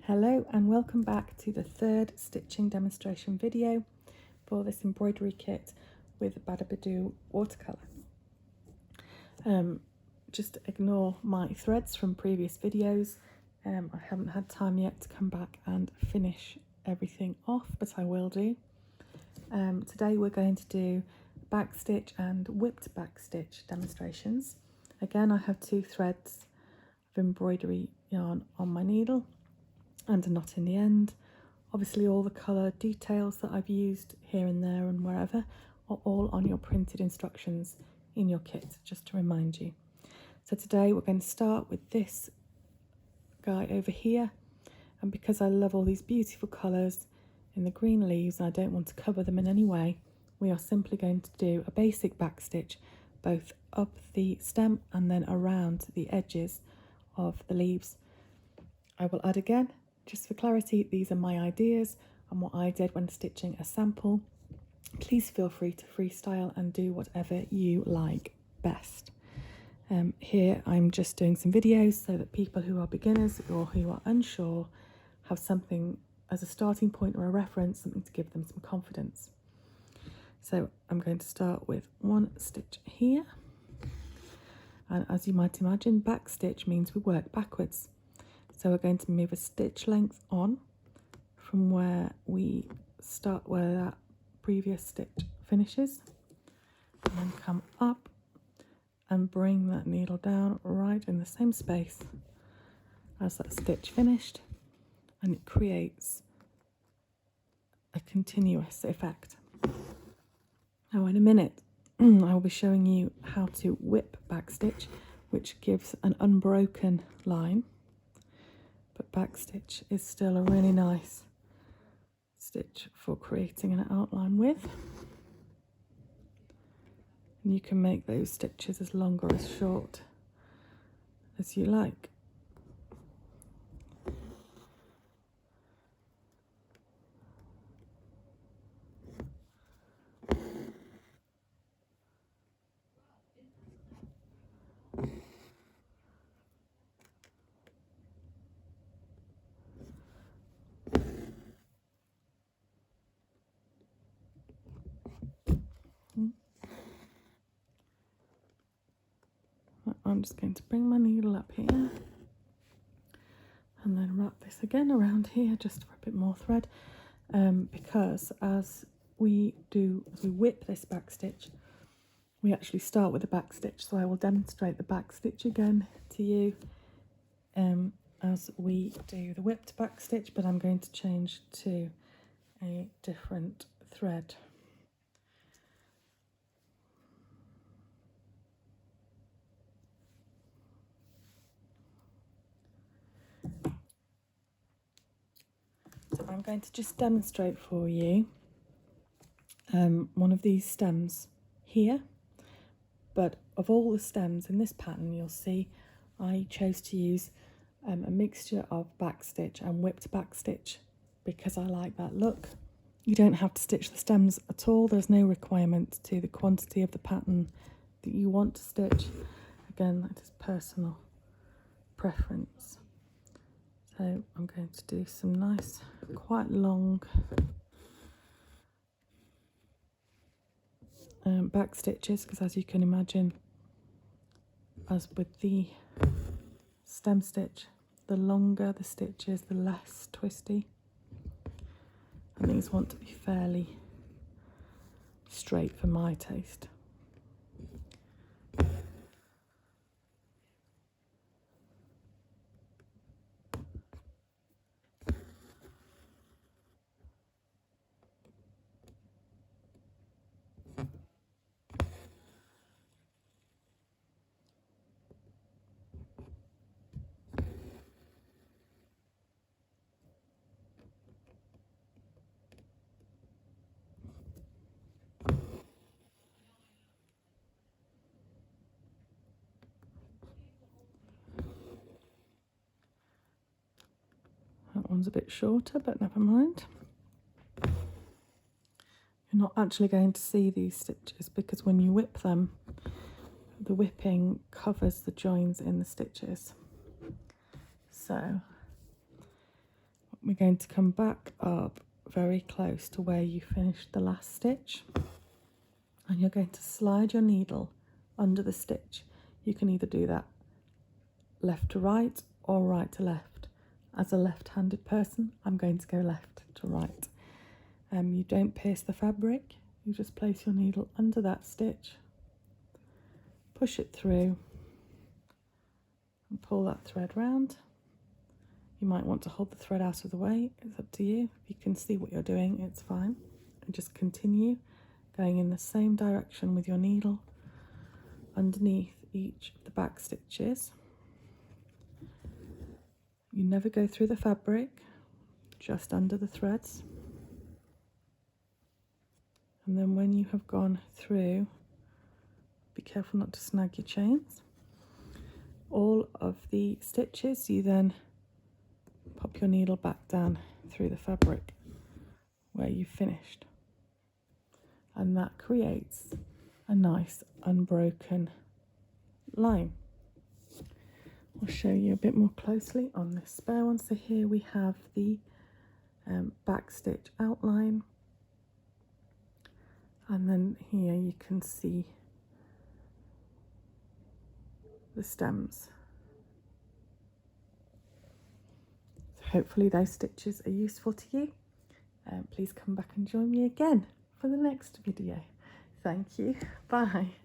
Hello and welcome back to the third stitching demonstration video for this embroidery kit with Badibidu watercolour. Just ignore my threads from previous videos. I haven't had time yet to come back and finish everything off, but I will do. Today we're going to do backstitch and whipped backstitch demonstrations. Again, I have two threads of embroidery yarn on my needle and a knot in the end. Obviously all the colour details that I've used here and there and wherever are all on your printed instructions in your kit, just to remind you. So today we're going to start with this guy over here, and because I love all these beautiful colours in the green leaves and I don't want to cover them in any way, we are simply going to do a basic backstitch both up the stem and then around the edges of the leaves. I will add again, just for clarity, these are my ideas and what I did when stitching a sample. Please feel free to freestyle and do whatever you like best. Here I'm just doing some videos so that people who are beginners or who are unsure have something as a starting point or a reference, something to give them some confidence. So I'm going to start with one stitch here, and as you might imagine, backstitch means we work backwards. So we're going to move a stitch length on from where we start, where that previous stitch finishes, and then come up and bring that needle down right in the same space as that stitch finished, and it creates a continuous effect. Now in a minute I will be showing you how to whip backstitch, which gives an unbroken line. But backstitch is still a really nice stitch for creating an outline with. And you can make those stitches as long or as short as you like. I'm just going to bring my needle up here and then wrap this again around here just for a bit more thread, because as we whip this backstitch, we actually start with the backstitch. So I will demonstrate the backstitch again to you as we do the whipped backstitch, but I'm going to change to a different thread. So I'm going to just demonstrate for you one of these stems here, but of all the stems in this pattern, you'll see I chose to use a mixture of backstitch and whipped backstitch because I like that look. You don't have to stitch the stems at all. There's no requirement to the quantity of the pattern that you want to stitch. Again, that is personal preference. So I'm going to do some nice, quite long back stitches, because as you can imagine, as with the stem stitch, the longer the stitch is, the less twisty. And these want to be fairly straight for my taste. That one's a bit shorter, but never mind. You're not actually going to see these stitches because when you whip them, the whipping covers the joins in the stitches. So we're going to come back up very close to where you finished the last stitch, and you're going to slide your needle under the stitch. You can either do that left to right or right to left. As a left-handed person, I'm going to go left to right. You don't pierce the fabric, you just place your needle under that stitch, push it through and pull that thread round. You might want to hold the thread out of the way, it's up to you. If you can see what you're doing, it's fine. And just continue going in the same direction with your needle underneath each of the back stitches. You never go through the fabric, just under the threads. And then when you have gone through, be careful not to snag your chains. All of the stitches, you then pop your needle back down through the fabric where you finished. And that creates a nice unbroken line. I'll show you a bit more closely on this spare one. So here we have the back stitch outline, and then here you can see the stems. So hopefully those stitches are useful to you. Please come back and join me again for the next video. Thank you. Bye.